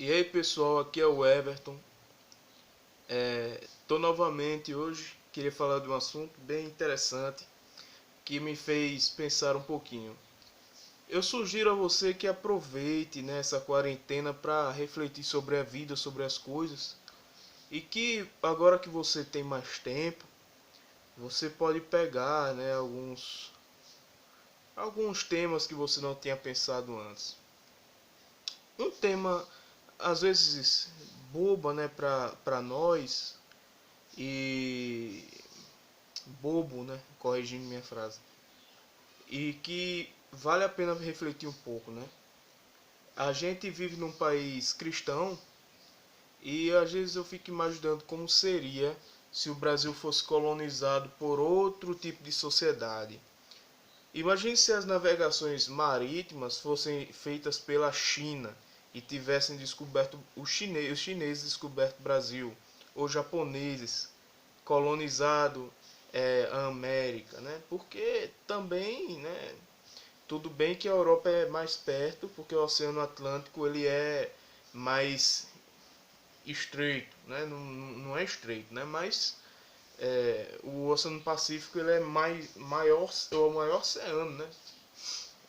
E aí pessoal, aqui é o Everton. Tô novamente hoje, queria falar de um assunto bem interessante que me fez pensar um pouquinho. Eu sugiro a você que aproveite, né, essa quarentena para refletir sobre a vida, sobre as coisas, e que agora que você tem mais tempo, você pode pegar, né, alguns temas que você não tinha pensado antes. Um tema às vezes boba, né, para nós, e bobo, né? Corrigindo minha frase. E que vale a pena refletir um pouco, né? A gente vive num país cristão e às vezes eu fico imaginando como seria se o Brasil fosse colonizado por outro tipo de sociedade. Imagine se as navegações marítimas fossem feitas pela China e tivessem descoberto os chineses descoberto o Brasil, ou japoneses colonizado a América, né? Porque também, né? Tudo bem que a Europa é mais perto, porque o Oceano Atlântico ele é mais estreito, né? Não é estreito, né? Mas o Oceano Pacífico ele é maior, é o maior oceano, né?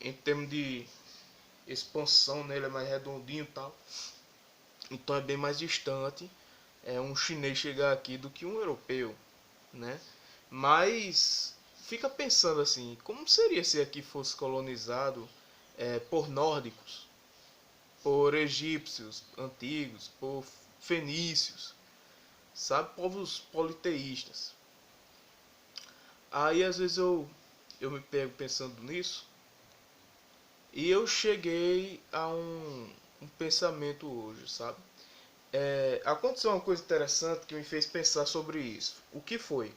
Em termos de expansão, né? Ele é mais redondinho e tal. Então é bem mais distante um chinês chegar aqui do que um europeu, né? Mas fica pensando assim, como seria se aqui fosse colonizado por nórdicos, por egípcios antigos, por fenícios, sabe, povos politeístas. Aí às vezes eu me pego pensando nisso e eu cheguei a um pensamento hoje, sabe? Aconteceu uma coisa interessante que me fez pensar sobre isso. O que foi?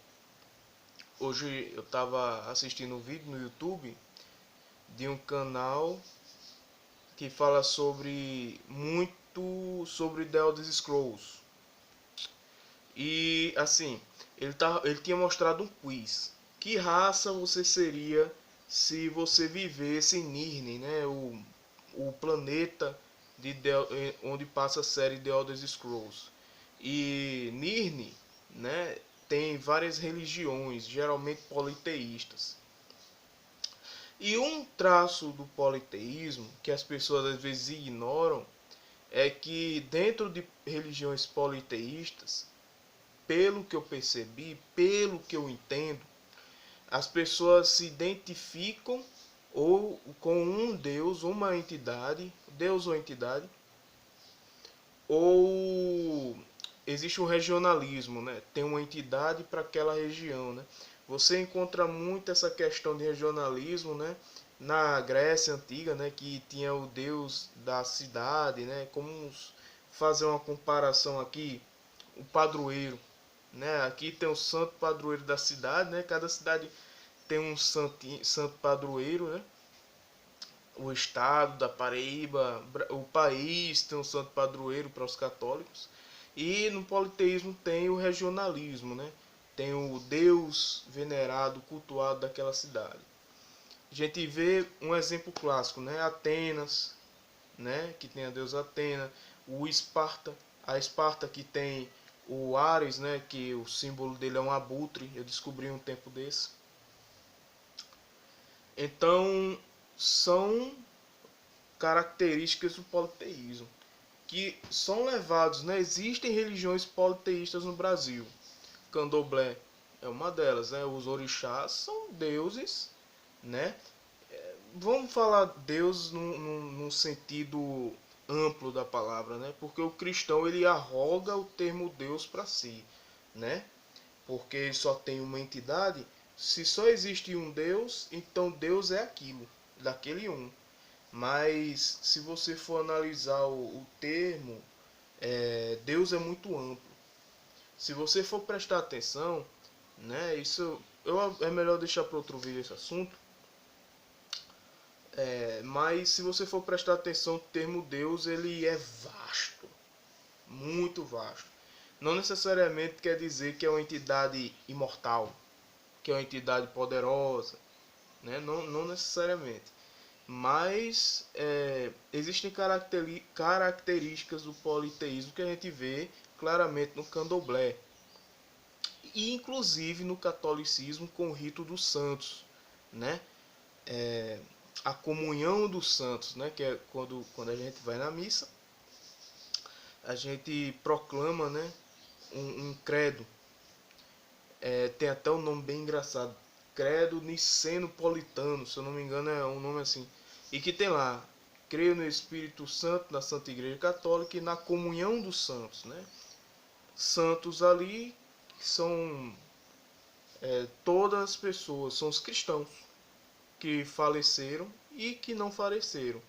Hoje eu estava assistindo um vídeo no YouTube de um canal que fala sobre The Elder Scrolls. E assim, ele tinha mostrado um quiz. Que raça você seria se você vivesse em Nirn, né? O planeta onde passa a série The Elder Scrolls. E Nirn, né, tem várias religiões, geralmente politeístas. E um traço do politeísmo que as pessoas às vezes ignoram é que dentro de religiões politeístas, pelo que eu percebi, pelo que eu entendo, as pessoas se identificam ou com um Deus, uma entidade, Deus ou entidade, ou existe um regionalismo, né? Tem uma entidade para aquela região, né? Você encontra muito essa questão de regionalismo, né? Na Grécia antiga, né? Que tinha o deus da cidade, né? Como fazer uma comparação aqui, o padroeiro, né? Aqui tem o santo padroeiro da cidade, né? Cada cidade tem um santo padroeiro, né? O estado da Paraíba, o país tem um santo padroeiro para os católicos. E no politeísmo tem o regionalismo, né? Tem o Deus venerado, cultuado daquela cidade. A gente vê um exemplo clássico, né? Atenas, né? Que tem a deusa Atena, o Esparta, a Esparta que tem o Ares, né? Que o símbolo dele é um abutre. Eu descobri um tempo desse. Então são características do politeísmo que são levados, né? Existem religiões politeístas no Brasil. Candomblé é uma delas, né? Os orixás são deuses, né? Vamos falar Deus num sentido amplo da palavra, né? Porque o cristão ele arroga o termo Deus para si, né? Porque só tem uma entidade. Se só existe um Deus, então Deus é aquilo, daquele um. Mas se você for analisar o termo, Deus é muito amplo. Se você for prestar atenção, né, é melhor deixar para outro vídeo esse assunto. Mas se você for prestar atenção, o termo Deus ele é vasto, muito vasto. Não necessariamente quer dizer que é uma entidade imortal, que é uma entidade poderosa, né? Não necessariamente. Mas existem características do politeísmo que a gente vê claramente no candomblé e inclusive no catolicismo com o rito dos santos, né? A comunhão dos santos, né? Que é quando a gente vai na missa, a gente proclama, né? Um credo. Tem até um nome bem engraçado, Credo Niceno-Politano, se eu não me engano é um nome assim, e que tem lá: creio no Espírito Santo, na Santa Igreja Católica e na comunhão dos santos, né? Santos ali são todas as pessoas, são os cristãos que faleceram e que não faleceram.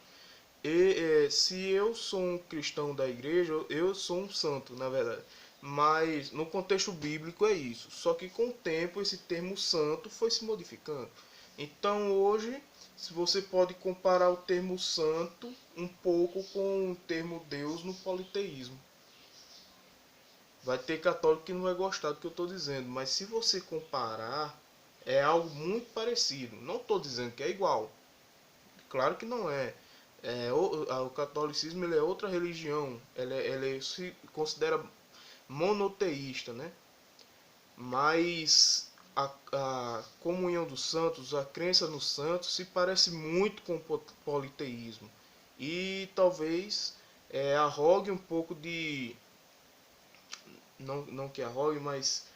Se eu sou um cristão da igreja, eu sou um santo, na verdade. Mas no contexto bíblico é isso. Só que com o tempo esse termo santo foi se modificando. Então hoje, se você pode comparar o termo santo um pouco com o termo Deus no politeísmo. Vai ter católico que não vai gostar do que eu estou dizendo, mas se você comparar, é algo muito parecido. Não estou dizendo que é igual. Claro que não é. O catolicismo ele é outra religião. Ele se considera monoteísta, né? Mas a comunhão dos santos, a crença nos santos, se parece muito com o politeísmo. E talvez arrogue um pouco de. Não que arrogue, mas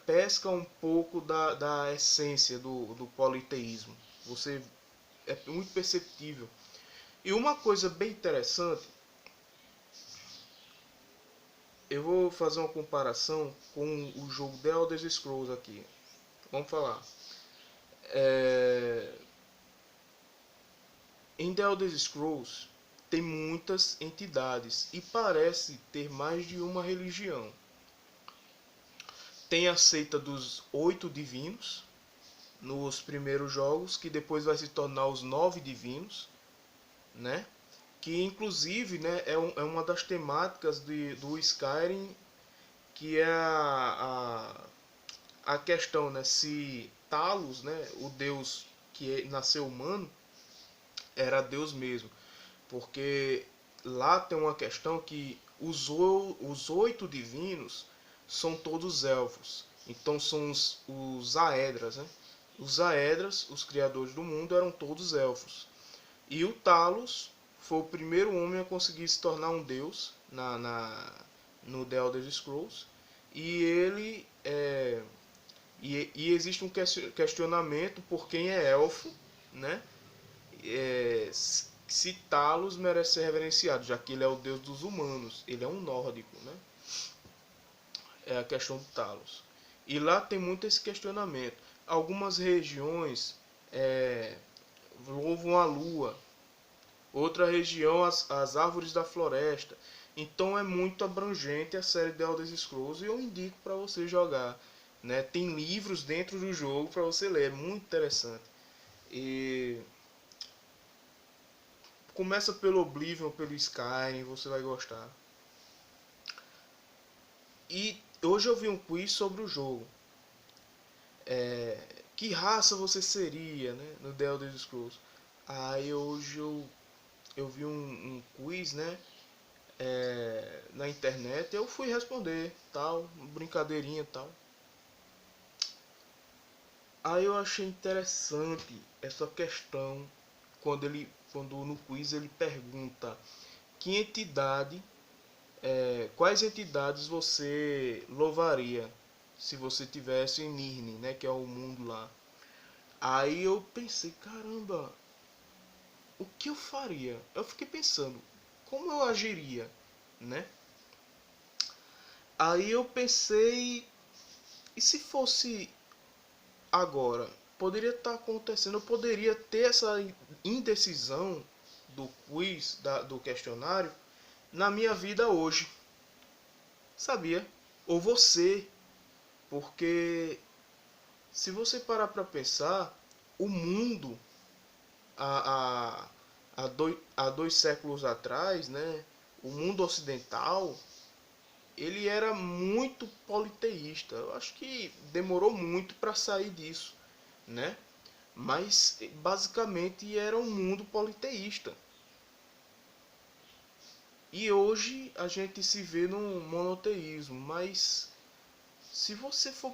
pesca um pouco da essência do politeísmo. Você é muito perceptível. E uma coisa bem interessante, eu vou fazer uma comparação com o jogo The Elder Scrolls aqui. Vamos falar. É... Em The Elder Scrolls tem muitas entidades e parece ter mais de uma religião. Tem a seita dos 8 divinos nos primeiros jogos, que depois vai se tornar os 9 divinos, né? Que inclusive, né, é uma das temáticas do Skyrim, que é a questão, né, se Talos, né, o deus que nasceu humano, era Deus mesmo. Porque lá tem uma questão que os 8 divinos são todos elfos. Então são os Aedras, né? Os Aedras, os criadores do mundo, eram todos elfos. E o Talos foi o primeiro homem a conseguir se tornar um deus no The Elder Scrolls. E ele e existe um questionamento por quem é elfo, né? Se Talos merece ser reverenciado, já que ele é o deus dos humanos, ele é um nórdico, né? É a questão do Talos. E lá tem muito esse questionamento. Algumas regiões louvam a lua, outra região as árvores da floresta. Então é muito abrangente a série de Elder Scrolls e eu indico para você jogar, né? Tem livros dentro do jogo para você ler, é muito interessante. E começa pelo Oblivion, pelo Skyrim, você vai gostar. E hoje eu vi um quiz sobre o jogo. Que raça você seria, né, no The Elder Scrolls? Aí hoje eu vi um quiz, né, na internet, eu fui responder, tal, brincadeirinha e tal. Aí eu achei interessante essa questão quando no quiz ele pergunta que entidade, quais entidades você louvaria se você tivesse em Nirn, né, que é o mundo lá. Aí eu pensei, caramba, o que eu faria? Eu fiquei pensando, como eu agiria, né? Aí eu pensei, e se fosse agora? Poderia estar acontecendo, eu poderia ter essa indecisão do quiz, do questionário, na minha vida hoje. Sabia? Ou você, porque se você parar para pensar, o mundo há, há 2 séculos atrás, né, o mundo ocidental, ele era muito politeísta. Eu acho que demorou muito para sair disso, né? Mas basicamente era um mundo politeísta. E hoje a gente se vê num monoteísmo, mas se você for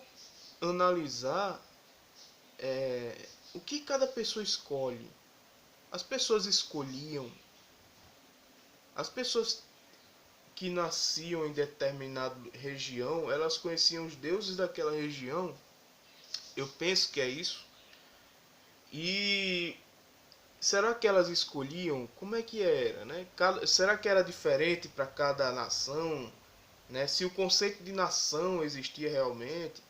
analisar o que cada pessoa escolhe, as pessoas escolhiam, as pessoas que nasciam em determinada região, elas conheciam os deuses daquela região. Eu penso que é isso. E será que elas escolhiam? Como é que era, né? Será que era diferente para cada nação, né? Se o conceito de nação existia realmente,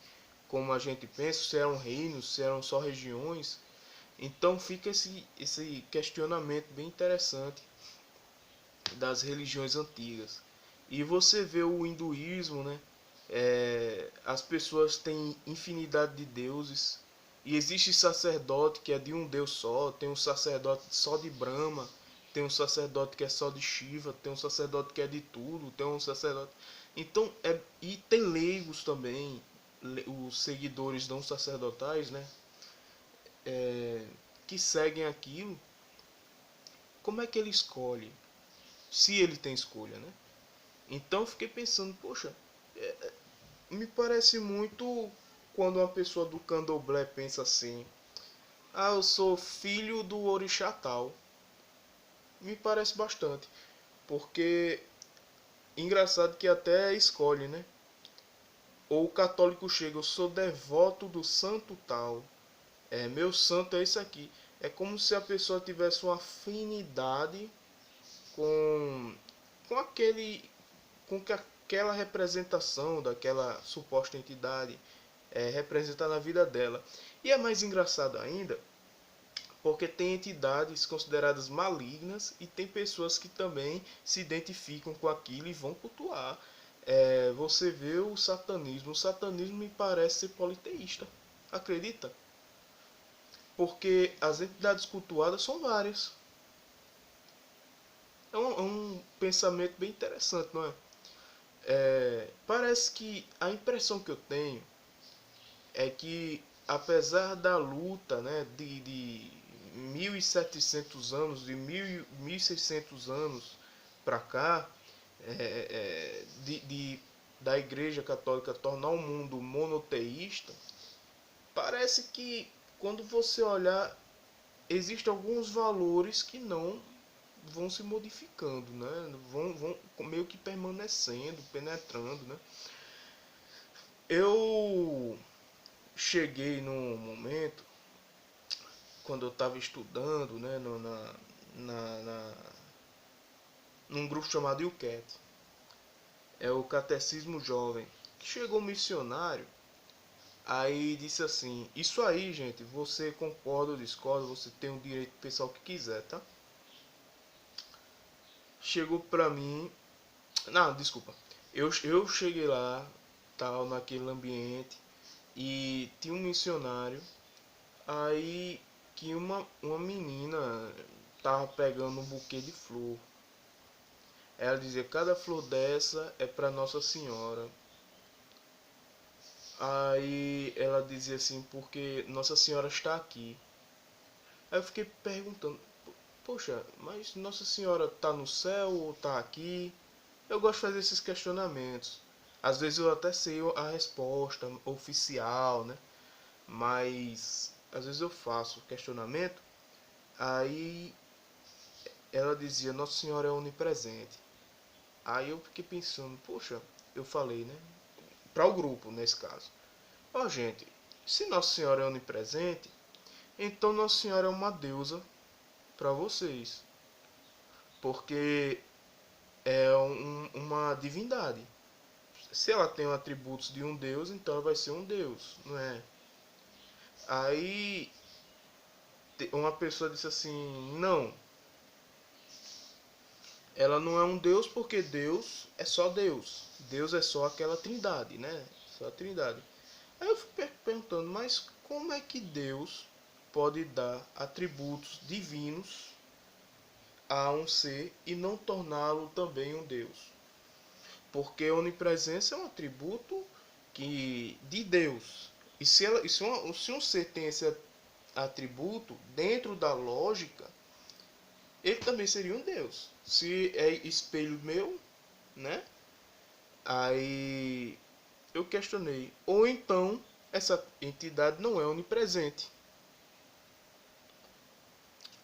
como a gente pensa, se eram reinos, se eram só regiões. Então fica esse questionamento bem interessante das religiões antigas. E você vê o hinduísmo, né? As pessoas têm infinidade de deuses. E existe sacerdote que é de um deus só. Tem um sacerdote só de Brahma. Tem um sacerdote que é só de Shiva. Tem um sacerdote que é de tudo. Tem um sacerdote. Então, e tem leigos também. Os seguidores não sacerdotais, né? Que seguem aquilo. Como é que ele escolhe? Se ele tem escolha, né? Então fiquei pensando, poxa, me parece muito quando uma pessoa do candomblé pensa assim: ah, eu sou filho do orixá tal. Me parece bastante, porque engraçado que até escolhe, né? Ou o católico chega: eu sou devoto do santo tal. Meu santo é esse aqui. É como se a pessoa tivesse uma afinidade com com aquele com que aquela representação daquela suposta entidade representa na vida dela. E é mais engraçado ainda porque tem entidades consideradas malignas e tem pessoas que também se identificam com aquilo e vão cultuar. Você vê o satanismo. O satanismo me parece ser politeísta. Acredita? Porque as entidades cultuadas são várias. É um pensamento bem interessante, não é? Parece que a impressão que eu tenho é que, apesar da luta, né, de 1700 anos, de 1600 anos para cá, da Igreja Católica tornar o mundo monoteísta, parece que, quando você olhar, existem alguns valores que não vão se modificando, né? Vão meio que permanecendo, penetrando, né? Eu cheguei num momento, quando eu estava estudando, né, no, na, num grupo chamado UCAT, é o Catecismo Jovem, que chegou um missionário, aí disse assim: isso aí, gente, você concorda ou discorda, você tem o direito de pensar o que quiser, tá? Chegou pra mim, não, desculpa, eu cheguei lá, tal, naquele ambiente, e tinha um missionário. Aí que uma menina tava pegando um buquê de flor. Ela dizia: cada flor dessa é para Nossa Senhora. Aí ela dizia assim: porque Nossa Senhora está aqui. Aí eu fiquei perguntando: poxa, mas Nossa Senhora está no céu ou está aqui? Eu gosto de fazer esses questionamentos. Às vezes eu até sei a resposta oficial, né? Mas às vezes eu faço questionamento. Aí ela dizia: Nossa Senhora é onipresente. Aí eu fiquei pensando: poxa, eu falei, né? Para o grupo, nesse caso: ó, gente, se Nossa Senhora é onipresente, então Nossa Senhora é uma deusa para vocês. Porque é uma divindade. Se ela tem atributos de um deus, então ela vai ser um deus, não é? Aí uma pessoa disse assim: não, ela não é um deus porque Deus é só Deus. Deus é só aquela trindade, né? Só a trindade. Aí eu fico perguntando: mas como é que Deus pode dar atributos divinos a um ser e não torná-lo também um Deus? Porque a onipresença é um atributo de Deus. E se um ser tem atributo, dentro da lógica, ele também seria um Deus. Se é espelho meu, né? Aí eu questionei. Ou então essa entidade não é onipresente.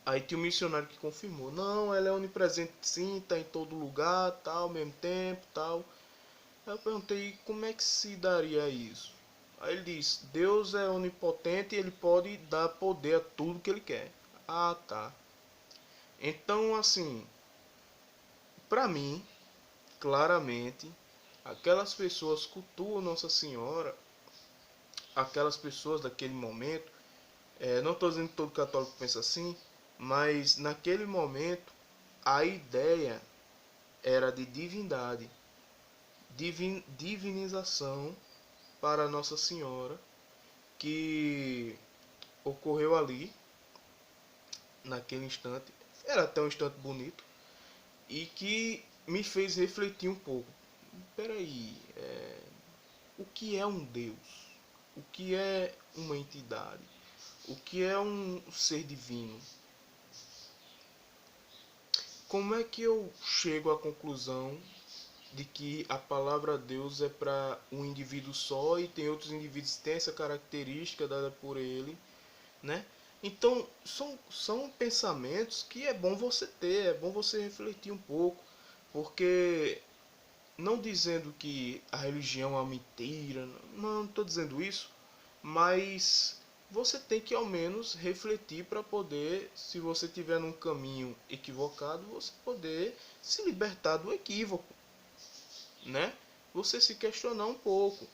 Aí tinha um missionário que confirmou. Não, ela é onipresente sim, está em todo lugar, tal, ao mesmo tempo, tal. Aí eu perguntei como é que se daria isso. Aí ele disse, Deus é onipotente e ele pode dar poder a tudo que ele quer. Ah, tá. Então, assim, para mim, claramente, aquelas pessoas cultuam Nossa Senhora, aquelas pessoas daquele momento, não estou dizendo que todo católico pensa assim, mas naquele momento a ideia era de divindade, divinização para Nossa Senhora, que ocorreu ali, naquele instante, era até um instante bonito, e que me fez refletir um pouco. Peraí, o que é um Deus? O que é uma entidade? O que é um ser divino? Como é que eu chego à conclusão de que a palavra Deus é para um indivíduo só e tem outros indivíduos que têm essa característica dada por ele, né? Então, são pensamentos que é bom você ter, é bom você refletir um pouco, porque não dizendo que a religião é uma mentira, não estou dizendo isso, mas você tem que ao menos refletir para poder, se você estiver num caminho equivocado, você poder se libertar do equívoco, né? Você se questionar um pouco.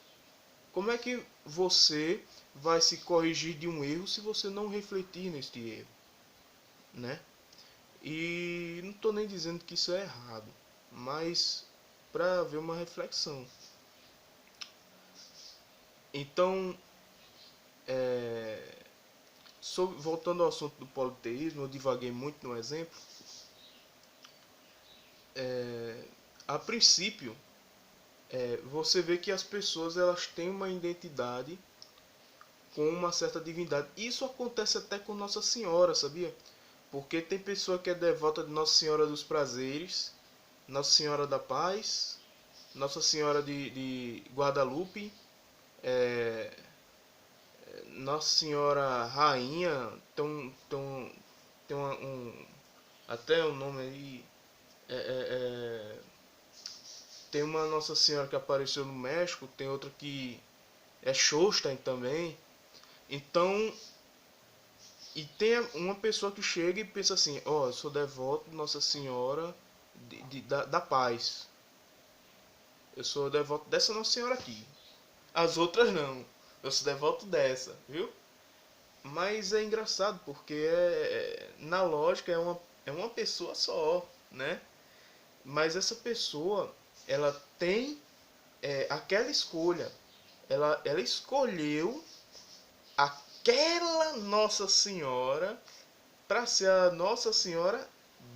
Como é que você vai se corrigir de um erro se você não refletir neste erro, né? E não estou nem dizendo que isso é errado, mas para haver uma reflexão. Então, voltando ao assunto do politeísmo, eu divaguei muito no exemplo. A princípio, você vê que as pessoas elas têm uma identidade com uma certa divindade. Isso acontece até com Nossa Senhora, sabia? Porque tem pessoa que é devota de Nossa Senhora dos Prazeres, Nossa Senhora da Paz, Nossa Senhora de Guadalupe, é, Nossa Senhora Rainha, tem até um nome aí, é, é, é, tem uma Nossa Senhora que apareceu no México, tem outra que é Shostain também. Então, e tem uma pessoa que chega e pensa assim, ó, eu sou devoto de Nossa Senhora da Paz. Eu sou devoto dessa Nossa Senhora aqui. As outras não. Eu sou devoto dessa, viu? Mas é engraçado porque na lógica é uma pessoa só, né? Mas essa pessoa, ela tem aquela escolha. Ela escolheu aquela Nossa Senhora para ser a Nossa Senhora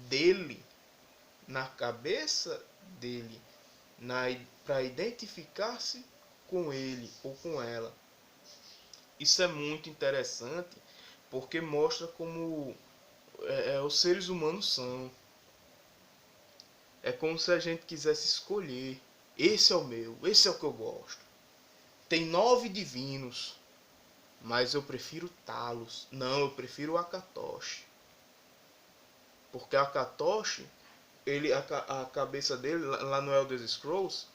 dele, na cabeça dele, para identificar-se com ele ou com ela. Isso é muito interessante porque mostra como os seres humanos são. É como se a gente quisesse escolher. Esse é o meu, esse é o que eu gosto. Tem 9 divinos, mas eu prefiro Talos. Não, eu prefiro o Akatoshi. Porque o Akatoshi, a cabeça dele, lá no Elder Scrolls,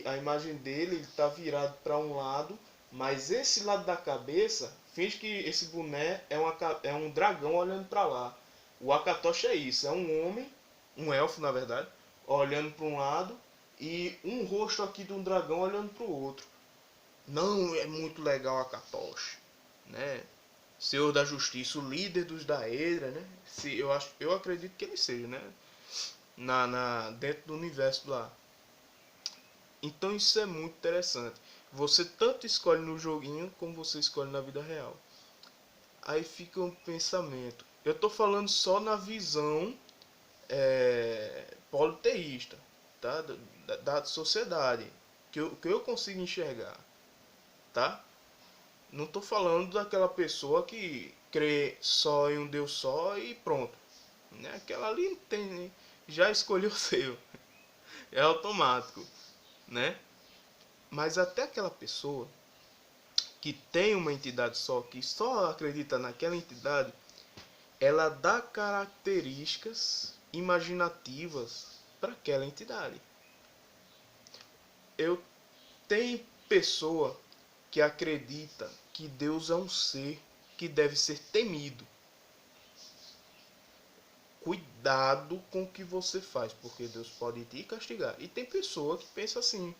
a imagem dele está virado para um lado, mas esse lado da cabeça finge que esse boné é um dragão olhando para lá. O Akatoshi é isso, é um homem, um elfo na verdade, olhando para um lado e um rosto aqui de um dragão olhando para o outro. Não é muito legal Akatoshi, né? Senhor da Justiça, o líder dos Daedra, né? Eu acredito que ele seja, né? Dentro do universo lá. Então isso é muito interessante. Você tanto escolhe no joguinho como você escolhe na vida real. Aí fica um pensamento. Eu estou falando só na visão politeísta, tá? Da sociedade que eu consigo enxergar, tá? Não estou falando daquela pessoa que crê só em um Deus só e pronto. Né? Aquela ali tem, já escolheu o seu. É automático, né? Mas até aquela pessoa que tem uma entidade só, que só acredita naquela entidade, ela dá características imaginativas para aquela entidade. Eu tenho pessoa que acredita que Deus é um ser que deve ser temido. Cuidado com o que você faz, porque Deus pode te castigar. E tem pessoa que pensa assim.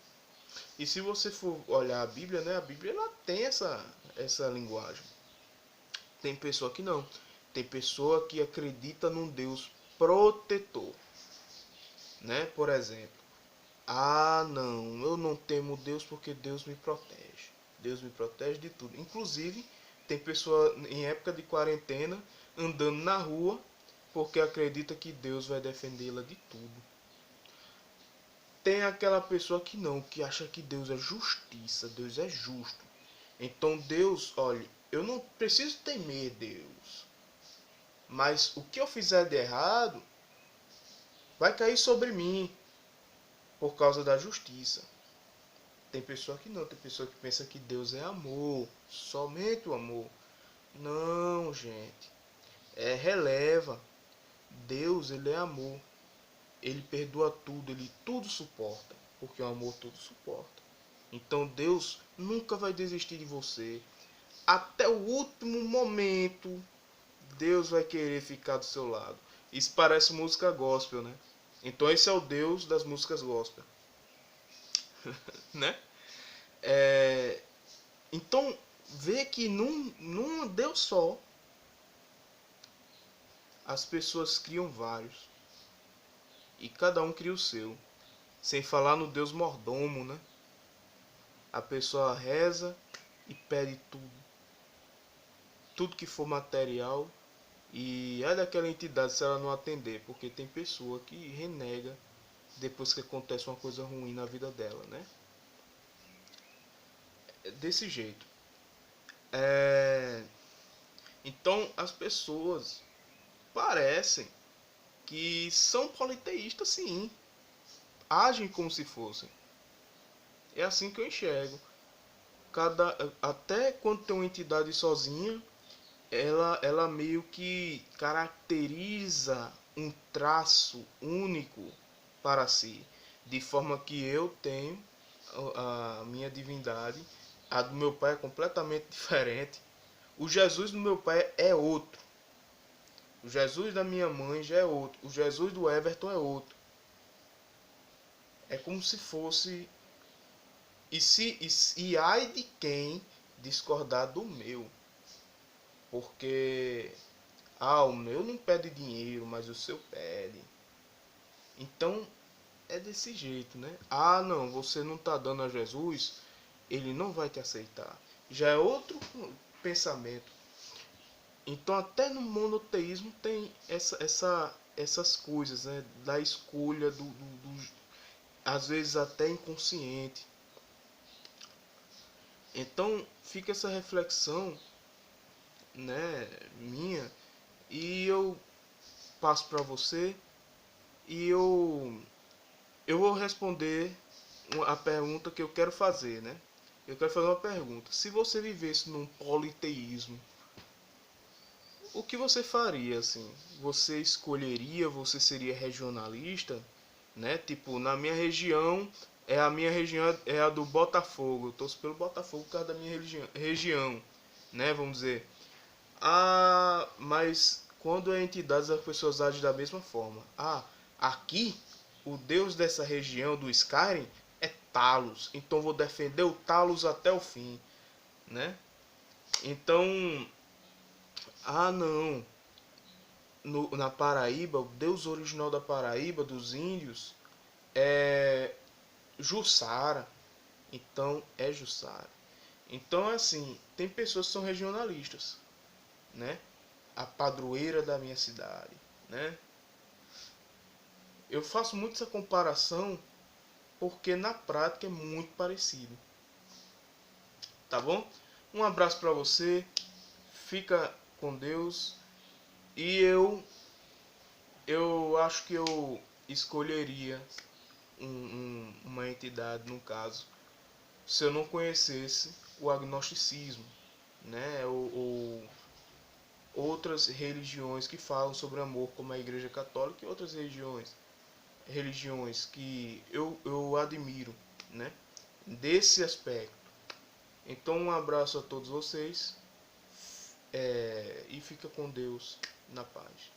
E se você for olhar a Bíblia, né, a Bíblia ela tem essa linguagem. Tem pessoa que não. Tem pessoa que acredita num Deus protetor, né? Por exemplo, ah, não, eu não temo Deus porque Deus me protege. Deus me protege de tudo. Inclusive, tem pessoa em época de quarentena andando na rua porque acredita que Deus vai defendê-la de tudo. Tem aquela pessoa que não, que acha que Deus é justiça, Deus é justo. Então Deus, olha, eu não preciso temer Deus, mas o que eu fizer de errado vai cair sobre mim por causa da justiça. Tem pessoa que não, tem pessoa que pensa que Deus é amor, somente o amor. Não, gente, releva. Deus, ele é amor. Ele perdoa tudo, ele tudo suporta, porque o amor tudo suporta. Então Deus nunca vai desistir de você. Até o último momento, Deus vai querer ficar do seu lado. Isso parece música gospel, né? Então esse é o Deus das músicas gospel, né? É, então vê que num Deus só as pessoas criam vários e cada um cria o seu. Sem falar no Deus mordomo, né? A pessoa reza e pede tudo, tudo que for material. E é daquela entidade se ela não atender, porque tem pessoa que renega depois que acontece uma coisa ruim na vida dela, né? É desse jeito. É... Então as pessoas parecem que são politeístas, sim, agem como se fossem. É assim que eu enxergo. Até quando tem uma entidade sozinha, ela meio que caracteriza um traço único para si, de forma que eu tenho a minha divindade, a do meu pai é completamente diferente. O Jesus do meu pai é outro. O Jesus da minha mãe já é outro. O Jesus do Everton é outro. É como se fosse. E ai de quem discordar do meu. Porque o meu não pede dinheiro, mas o seu pede. Então é desse jeito, né? Ah, não, você não está dando a Jesus, ele não vai te aceitar. Já é outro pensamento. Então até no monoteísmo tem essas coisas, né? Da escolha às vezes até inconsciente. Então fica essa reflexão, né, minha, e eu passo para você e eu vou responder a pergunta que eu quero fazer, né? Eu quero fazer uma pergunta. Se você vivesse num politeísmo, o que você faria assim? Você escolheria, você seria regionalista, né? Tipo, na minha região, a minha região é a do Botafogo. Eu torço pelo Botafogo por causa da minha região, né? Vamos dizer. Ah, mas quando é entidades as pessoas agem da mesma forma. Ah, aqui o deus dessa região do Skyrim é Talos, então vou defender o Talos até o fim, né? Então, não, na Paraíba, o deus original da Paraíba, dos índios, é Jussara, então é Jussara. Então, assim, tem pessoas que são regionalistas, né? A padroeira da minha cidade, né? Eu faço muito essa comparação porque na prática é muito parecido, tá bom? Um abraço para você, fica com Deus, e eu acho que eu escolheria uma entidade, no caso, se eu não conhecesse o agnosticismo, né, ou outras religiões que falam sobre amor, como a Igreja Católica e outras religiões que eu admiro, né, desse aspecto. Então, um abraço a todos vocês, e fica com Deus, na paz.